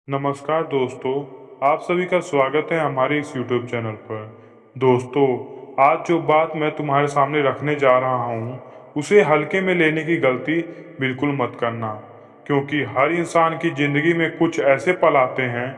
नमस्कार दोस्तों, आप सभी का स्वागत है हमारे इस YouTube चैनल पर। दोस्तों, आज जो बात मैं तुम्हारे सामने रखने जा रहा हूँ उसे हल्के में लेने की गलती बिल्कुल मत करना, क्योंकि हर इंसान की ज़िंदगी में कुछ ऐसे पल आते हैं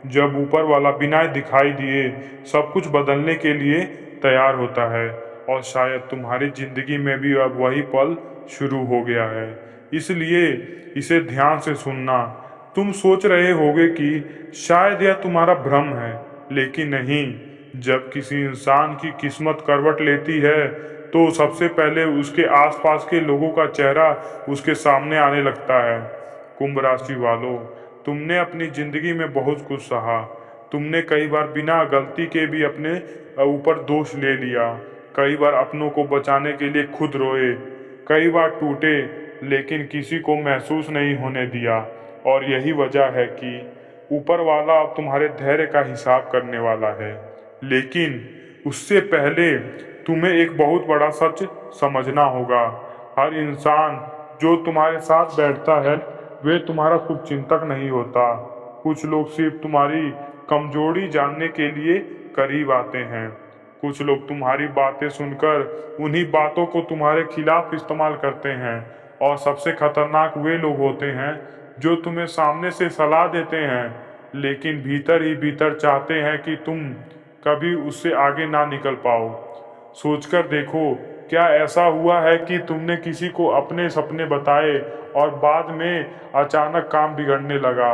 जब ऊपर वाला बिना दिखाई दिए सब कुछ बदलने के लिए तैयार होता है। और शायद तुम्हारी ज़िंदगी में भी अब वही पल शुरू हो गया है, इसलिए इसे ध्यान से सुनना। तुम सोच रहे होगे कि शायद यह तुम्हारा भ्रम है, लेकिन नहीं। जब किसी इंसान की किस्मत करवट लेती है तो सबसे पहले उसके आसपास के लोगों का चेहरा उसके सामने आने लगता है। कुंभ राशि वालों, तुमने अपनी जिंदगी में बहुत कुछ सहा। तुमने कई बार बिना गलती के भी अपने ऊपर दोष ले लिया। कई बार अपनों को बचाने के लिए खुद रोए। कई बार टूटे, लेकिन किसी को महसूस नहीं होने दिया। और यही वजह है कि ऊपर वाला अब तुम्हारे धैर्य का हिसाब करने वाला है। लेकिन उससे पहले तुम्हें एक बहुत बड़ा सच समझना होगा। हर इंसान जो तुम्हारे साथ बैठता है वे तुम्हारा शुभचिंतक नहीं होता। कुछ लोग सिर्फ तुम्हारी कमजोरी जानने के लिए करीब आते हैं। कुछ लोग तुम्हारी बातें सुनकर उन्हीं बातों को तुम्हारे खिलाफ इस्तेमाल करते हैं। और सबसे खतरनाक वे लोग होते हैं जो तुम्हें सामने से सलाह देते हैं, लेकिन भीतर ही भीतर चाहते हैं कि तुम कभी उससे आगे ना निकल पाओ। सोचकर देखो, क्या ऐसा हुआ है कि तुमने किसी को अपने सपने बताए और बाद में अचानक काम बिगड़ने लगा?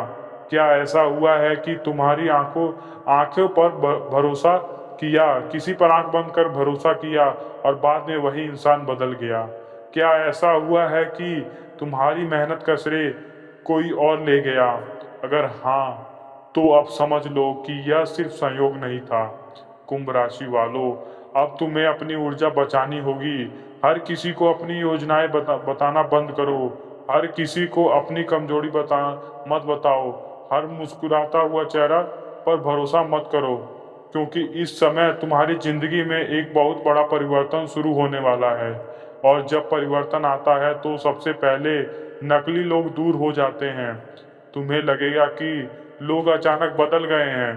क्या ऐसा हुआ है कि तुम्हारी आंखों पर भरोसा किया, किसी पर आंख बंद कर भरोसा किया और बाद में वही इंसान बदल गया? क्या ऐसा हुआ है कि तुम्हारी मेहनत का श्रेय कोई और ले गया? अगर हाँ, तो अब समझ लो कि यह सिर्फ संयोग नहीं था। कुंभ राशि वालों, अब तुम्हें अपनी ऊर्जा बचानी होगी। हर किसी को अपनी योजनाएं बताना बंद करो। हर किसी को अपनी कमजोरी मत बताओ। हर मुस्कुराता हुआ चेहरा पर भरोसा मत करो, क्योंकि इस समय तुम्हारी जिंदगी में एक बहुत बड़ा परिवर्तन शुरू होने वाला है। और जब परिवर्तन आता है तो सबसे पहले नकली लोग दूर हो जाते हैं। तुम्हें लगेगा कि लोग अचानक बदल गए हैं।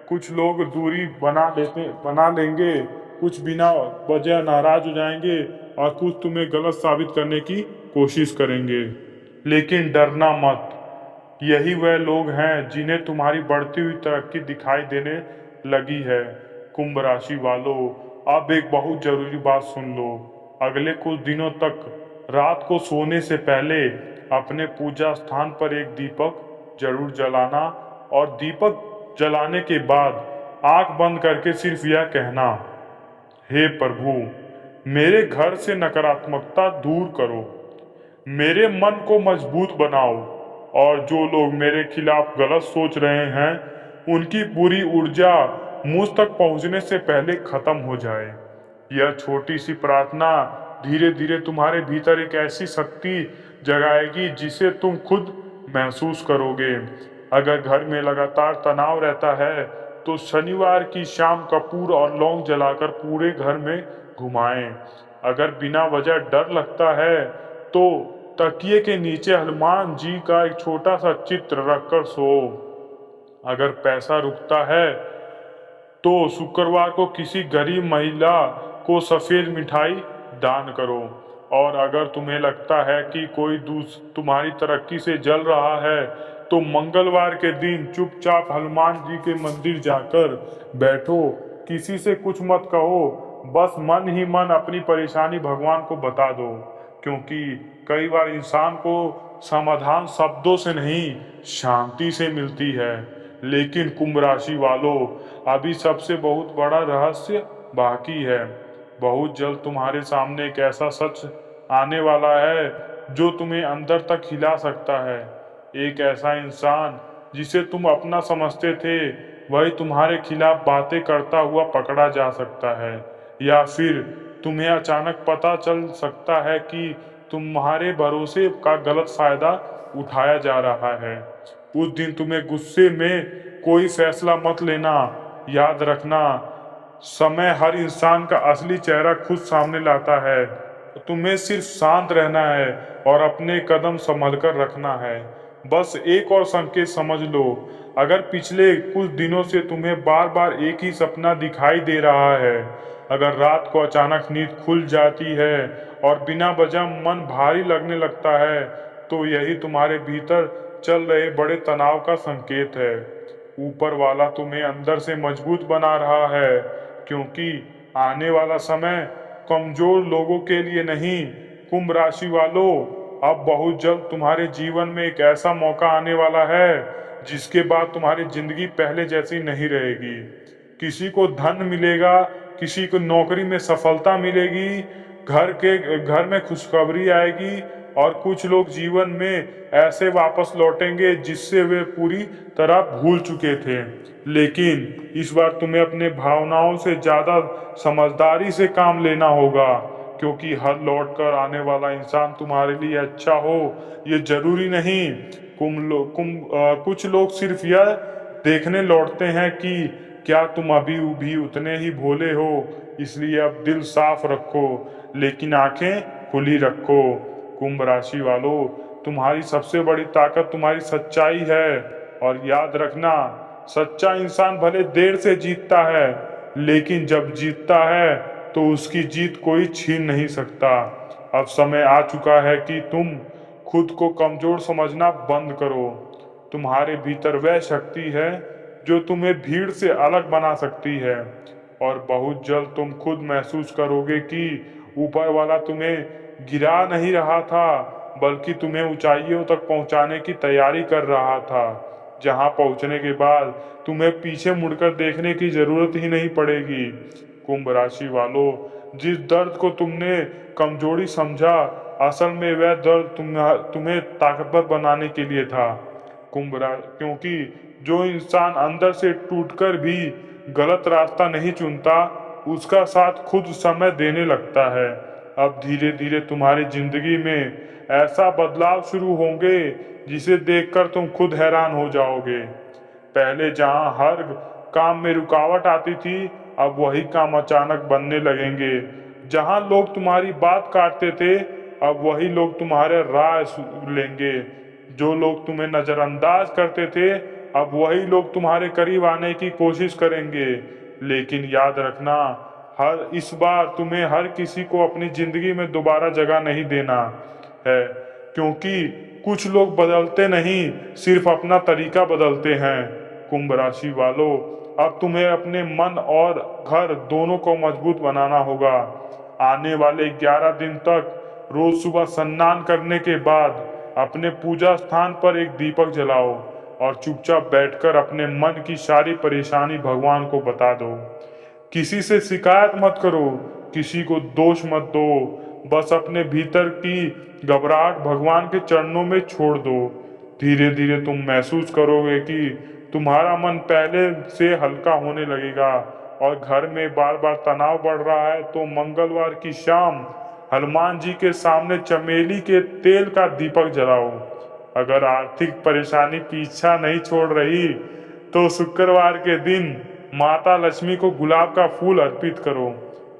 कुछ लोग दूरी बना लेंगे, कुछ बिना वजह नाराज हो जाएंगे और कुछ तुम्हें गलत साबित करने की कोशिश करेंगे। लेकिन डरना मत, यही वह लोग हैं जिन्हें तुम्हारी बढ़ती हुई तरक्की दिखाई देने लगी है। कुंभ राशि वालों, अब एक बहुत जरूरी बात सुन लो। अगले कुछ दिनों तक रात को सोने से पहले अपने पूजा स्थान पर एक दीपक जरूर जलाना, और दीपक जलाने के बाद आंख बंद करके सिर्फ यह कहना, हे प्रभु, मेरे घर से नकारात्मकता दूर करो, मेरे मन को मजबूत बनाओ, और जो लोग मेरे खिलाफ गलत सोच रहे हैं उनकी बुरी ऊर्जा मुझ तक पहुंचने से पहले खत्म हो जाए। यह छोटी सी प्रार्थना धीरे धीरे तुम्हारे भीतर एक ऐसी शक्ति जगाएगी जिसे तुम खुद महसूस करोगे। अगर घर में लगातार तनाव रहता है तो शनिवार की शाम कपूर और लौंग जलाकर पूरे घर में घुमाएं। अगर बिना वजह डर लगता है तो तकिए के नीचे हनुमान जी का एक छोटा सा चित्र रखकर सो। अगर पैसा रुकता है तो शुक्रवार को किसी गरीब महिला को सफेद मिठाई दान करो। और अगर तुम्हें लगता है कि कोई तुम्हारी तरक्की से जल रहा है तो मंगलवार के दिन चुपचाप हनुमान जी के मंदिर जाकर बैठो। किसी से कुछ मत कहो, बस मन ही मन अपनी परेशानी भगवान को बता दो, क्योंकि कई बार इंसान को समाधान शब्दों से नहीं, शांति से मिलती है। लेकिन कुंभ राशि वालों, अभी सबसे बहुत बड़ा रहस्य बाकी है। बहुत जल्द तुम्हारे सामने एक ऐसा सच आने वाला है जो तुम्हें अंदर तक हिला सकता है। एक ऐसा इंसान जिसे तुम अपना समझते थे वही तुम्हारे खिलाफ बातें करता हुआ पकड़ा जा सकता है। या फिर तुम्हें अचानक पता चल सकता है कि तुम्हारे भरोसे का गलत फायदा उठाया जा रहा है। उस दिन तुम्हें गुस्से में कोई फैसला मत लेना। याद रखना, समय हर इंसान का असली चेहरा खुद सामने लाता है। तुम्हें सिर्फ शांत रहना है और अपने कदम संभल कर रखना है। बस एक और संकेत समझ लो, अगर पिछले कुछ दिनों से तुम्हें बार बार एक ही सपना दिखाई दे रहा है, अगर रात को अचानक नींद खुल जाती है और बिना वजह मन भारी लगने लगता है, तो यही तुम्हारे भीतर चल रहे बड़े तनाव का संकेत है। ऊपर वाला तुम्हें अंदर से मजबूत बना रहा है, क्योंकि आने वाला समय कमजोर लोगों के लिए नहीं। कुंभ राशि वालों, अब बहुत जल्द तुम्हारे जीवन में एक ऐसा मौका आने वाला है जिसके बाद तुम्हारी जिंदगी पहले जैसी नहीं रहेगी। किसी को धन मिलेगा, किसी को नौकरी में सफलता मिलेगी, घर में खुशखबरी आएगी, और कुछ लोग जीवन में ऐसे वापस लौटेंगे जिससे वे पूरी तरह भूल चुके थे। लेकिन इस बार तुम्हें अपने भावनाओं से ज्यादा समझदारी से काम लेना होगा, क्योंकि हर लौट कर आने वाला इंसान तुम्हारे लिए अच्छा हो ये जरूरी नहीं। कुछ लोग सिर्फ यह देखने लौटते हैं कि क्या तुम अभी भी उतने ही भोले हो, इसलिए अब दिल साफ रखो लेकिन आंखें खुली रखो। कुंभ राशि वालों, तुम्हारी सबसे बड़ी ताकत तुम्हारी सच्चाई है, और याद रखना, सच्चा इंसान भले देर से जीतता है, लेकिन जब जीतता है तो उसकी जीत कोई छीन नहीं सकता। अब समय आ चुका है कि तुम खुद को कमजोर समझना बंद करो। तुम्हारे भीतर वह शक्ति है जो तुम्हें भीड़ से अलग बना सकती है, और बहुत जल्द तुम खुद महसूस करोगे कि ऊपर वाला तुम्हें गिरा नहीं रहा था, बल्कि तुम्हें ऊंचाइयों तक पहुंचाने की तैयारी कर रहा था, जहां पहुंचने के बाद तुम्हें पीछे मुड़कर देखने की जरूरत ही नहीं पड़ेगी। कुंभ राशि वालों, जिस दर्द को तुमने कमजोरी समझा, असल में वह दर्द तुम्हें ताकतवर बनाने के लिए था। क्योंकि जो इंसान अंदर से टूटकर भी गलत रास्ता नहीं चुनता, उसका साथ खुद समय देने लगता है। अब धीरे धीरे तुम्हारी जिंदगी में ऐसा बदलाव शुरू होंगे जिसे देखकर तुम खुद हैरान हो जाओगे। पहले जहां हर काम में रुकावट आती थी, अब वही काम अचानक बनने लगेंगे। जहां लोग तुम्हारी बात काटते थे, अब वही लोग तुम्हारे राय लेंगे। जो लोग तुम्हें नजरअंदाज करते थे, अब वही लोग तुम्हारे करीब आने की कोशिश करेंगे। लेकिन याद रखना, हर इस बार तुम्हें हर किसी को अपनी जिंदगी में दोबारा जगह नहीं देना है, क्योंकि कुछ लोग बदलते नहीं, सिर्फ अपना तरीका बदलते हैं। कुंभ राशि वालों, अब तुम्हें अपने मन और घर दोनों को मजबूत बनाना होगा। आने वाले 11 दिन तक रोज सुबह स्नान करने के बाद अपने पूजा स्थान पर एक दीपक जलाओ, और चुपचाप बैठकर अपने मन की सारी परेशानी भगवान को बता दो। किसी से शिकायत मत करो, किसी को दोष मत दो, बस अपने भीतर की घबराहट भगवान के चरणों में छोड़ दो। धीरे धीरे तुम महसूस करोगे कि तुम्हारा मन पहले से हल्का होने लगेगा, और घर में बार बार तनाव बढ़ रहा है तो मंगलवार की शाम हनुमान जी के सामने चमेली के तेल का दीपक जलाओ। अगर आर्थिक परेशानी पीछा नहीं छोड़ रही, तो शुक्रवार के दिन माता लक्ष्मी को गुलाब का फूल अर्पित करो।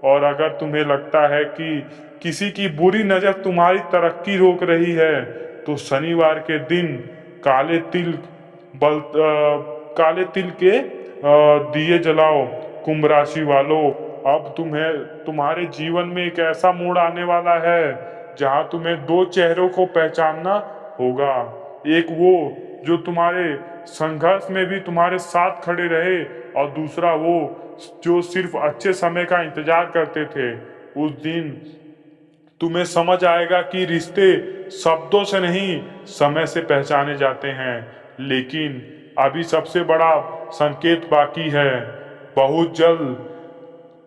और अगर तुम्हें लगता है कि किसी की बुरी नज़र तुम्हारी तरक्की रोक रही है, तो शनिवार के दिन काले तिल के दिए जलाओ। कुंभ राशि वालों, अब तुम्हारे जीवन में एक ऐसा मोड़ आने वाला है जहां तुम्हें दो चेहरों को पहचानना होगा। एक वो जो तुम्हारे संघर्ष में भी तुम्हारे साथ खड़े रहे, और दूसरा वो जो सिर्फ अच्छे समय का इंतजार करते थे। उस दिन तुम्हें समझ आएगा कि रिश्ते शब्दों से नहीं, समय से पहचाने जाते हैं। लेकिन अभी सबसे बड़ा संकेत बाकी है। बहुत जल्द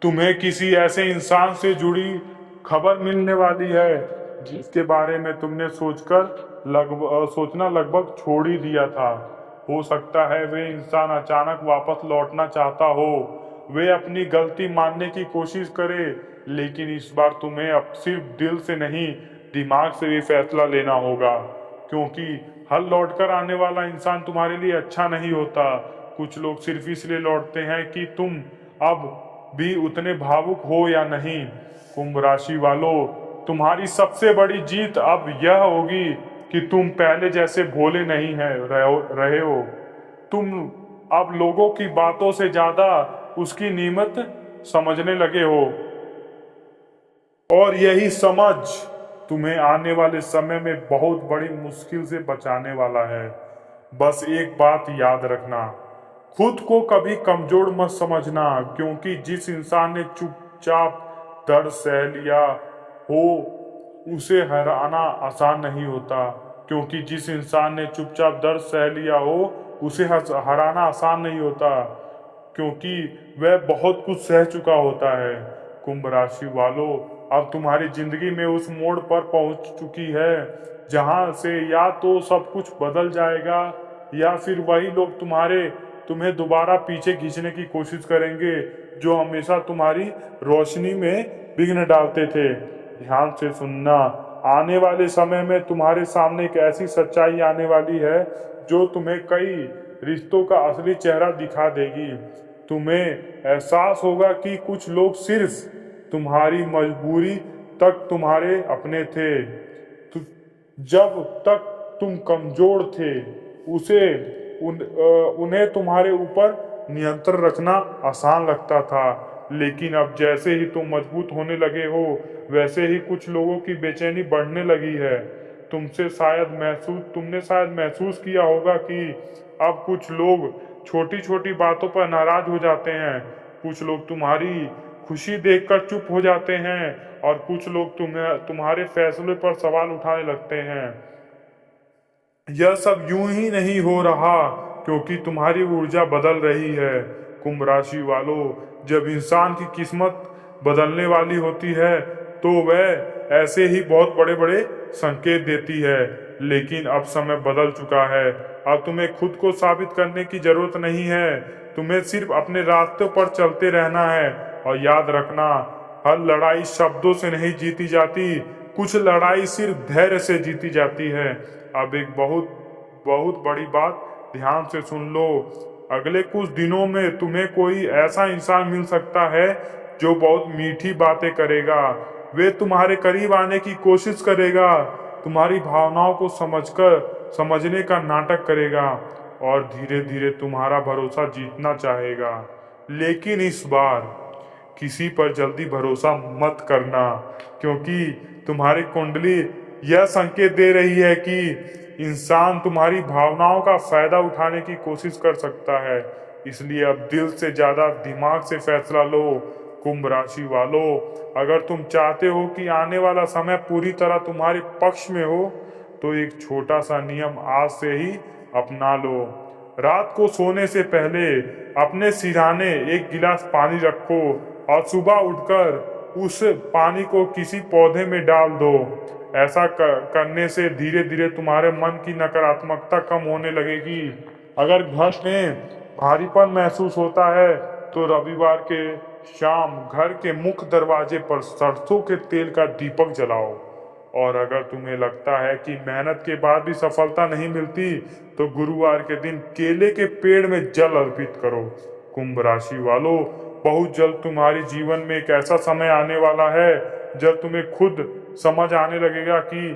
तुम्हें किसी ऐसे इंसान से जुड़ी खबर मिलने वाली है जिसके बारे में तुमने सोचना लगभग छोड़ ही दिया था। हो सकता है वे इंसान अचानक वापस लौटना चाहता हो, वे अपनी गलती मानने की कोशिश करे, लेकिन इस बार तुम्हें अब सिर्फ दिल से नहीं, दिमाग से भी फैसला लेना होगा, क्योंकि हर लौटकर आने वाला इंसान तुम्हारे लिए अच्छा नहीं होता। कुछ लोग सिर्फ इसलिए लौटते हैं कि तुम अब भी उतने भावुक हो या नहीं। कुंभ राशि वालों, तुम्हारी सबसे बड़ी जीत अब यह होगी कि तुम पहले जैसे भोले नहीं है रहे हो। तुम अब लोगों की बातों से ज्यादा उसकी नीमत समझने लगे हो, और यही समझ तुम्हें आने वाले समय में बहुत बड़ी मुश्किल से बचाने वाला है। बस एक बात याद रखना, खुद को कभी कमजोर मत समझना, क्योंकि जिस इंसान ने चुपचाप दर्द सह लिया हो उसे हराना आसान नहीं होता। क्योंकि जिस इंसान ने चुपचाप दर्द सह लिया हो उसे हराना आसान नहीं होता, क्योंकि वह बहुत कुछ सह चुका होता है। कुंभ राशि वालों, अब तुम्हारी जिंदगी में उस मोड़ पर पहुंच चुकी है जहां से या तो सब कुछ बदल जाएगा या फिर वही लोग तुम्हें दोबारा पीछे खींचने की कोशिश करेंगे जो हमेशा तुम्हारी रोशनी में विघ्न डालते थे। ध्यान से सुनना, आने वाले समय में तुम्हारे सामने एक ऐसी सच्चाई आने वाली है जो तुम्हें कई रिश्तों का असली चेहरा दिखा देगी। तुम्हें एहसास होगा कि कुछ लोग सिर्फ तुम्हारी मजबूरी तक तुम्हारे अपने थे। जब तक तुम कमजोर थे उन्हें तुम्हारे ऊपर नियंत्रण रखना आसान लगता था, लेकिन अब जैसे ही तुम मजबूत होने लगे हो वैसे ही कुछ लोगों की बेचैनी बढ़ने लगी है। तुमने शायद महसूस किया होगा कि अब कुछ लोग छोटी छोटी बातों पर नाराज हो जाते हैं, कुछ लोग तुम्हारी खुशी देखकर चुप हो जाते हैं और कुछ लोग तुम्हारे फैसले पर सवाल उठाने लगते हैं। यह सब यूं ही नहीं हो रहा क्योंकि तुम्हारी ऊर्जा बदल रही है। कुंभ राशि वालों, जब इंसान की किस्मत बदलने वाली होती है तो वह ऐसे ही बहुत बड़े बड़े संकेत देती है, लेकिन अब समय बदल चुका है। अब तुम्हें खुद को साबित करने की जरूरत नहीं है, तुम्हें सिर्फ अपने रास्तों पर चलते रहना है। और याद रखना, हर लड़ाई शब्दों से नहीं जीती जाती, कुछ लड़ाई सिर्फ धैर्य से जीती जाती है। अब एक बहुत बहुत बड़ी बात ध्यान से सुन लो, अगले कुछ दिनों में तुम्हें कोई ऐसा इंसान मिल सकता है जो बहुत मीठी बातें करेगा। वे तुम्हारे करीब आने की कोशिश करेगा, तुम्हारी भावनाओं को समझने का नाटक करेगा और धीरे धीरे तुम्हारा भरोसा जीतना चाहेगा। लेकिन इस बार किसी पर जल्दी भरोसा मत करना, क्योंकि तुम्हारी कुंडली यह संकेत दे रही है कि इंसान तुम्हारी भावनाओं का फायदा उठाने की कोशिश कर सकता है। इसलिए अब दिल से ज्यादा दिमाग से फैसला लो। कुंभ राशि वालों, अगर तुम चाहते हो कि आने वाला समय पूरी तरह तुम्हारे पक्ष में हो तो एक छोटा सा नियम आज से ही अपना लो। रात को सोने से पहले अपने सिरहाने एक गिलास पानी रखो और सुबह उठकर उस पानी को किसी पौधे में डाल दो। ऐसा करने से धीरे धीरे तुम्हारे मन की नकारात्मकता कम होने लगेगी। अगर घर में भारीपन महसूस होता है तो रविवार के शाम घर के मुख्य दरवाजे पर सरसों के तेल का दीपक जलाओ। और अगर तुम्हें लगता है कि मेहनत के बाद भी सफलता नहीं मिलती तो गुरुवार के दिन केले के पेड़ में जल अर्पित करो। कुंभ राशि वालों, बहुत जल्द तुम्हारे जीवन में एक ऐसा समय आने वाला है जब तुम्हें खुद समझ आने लगेगा कि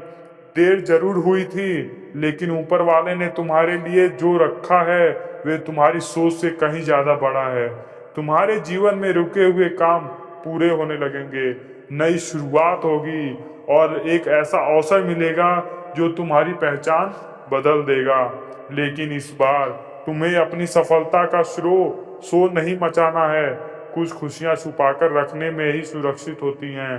देर जरूर हुई थी, लेकिन ऊपर वाले ने तुम्हारे लिए जो रखा है वे तुम्हारी सोच से कहीं ज्यादा बड़ा है। तुम्हारे जीवन में रुके हुए काम पूरे होने लगेंगे, नई शुरुआत होगी और एक ऐसा अवसर मिलेगा जो तुम्हारी पहचान बदल देगा। लेकिन इस बार तुम्हें अपनी सफलता का शोर नहीं मचाना है, कुछ खुशियां छुपाकर रखने में ही सुरक्षित होती हैं।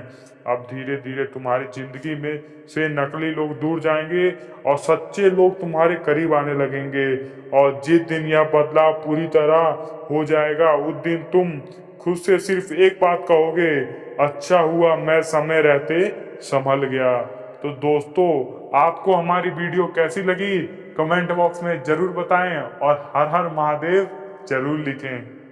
अब धीरे धीरे तुम्हारी जिंदगी में से नकली लोग दूर जाएंगे और सच्चे लोग तुम्हारे करीब आने लगेंगे। और जिस दिन यह बदलाव पूरी तरह हो जाएगा उस दिन तुम खुद से सिर्फ एक बात कहोगे, अच्छा हुआ मैं समय रहते संभल गया। तो दोस्तों, आपको हमारी वीडियो कैसी लगी कमेंट बॉक्स में जरूर बताएं और हर हर महादेव जरूर लिखें।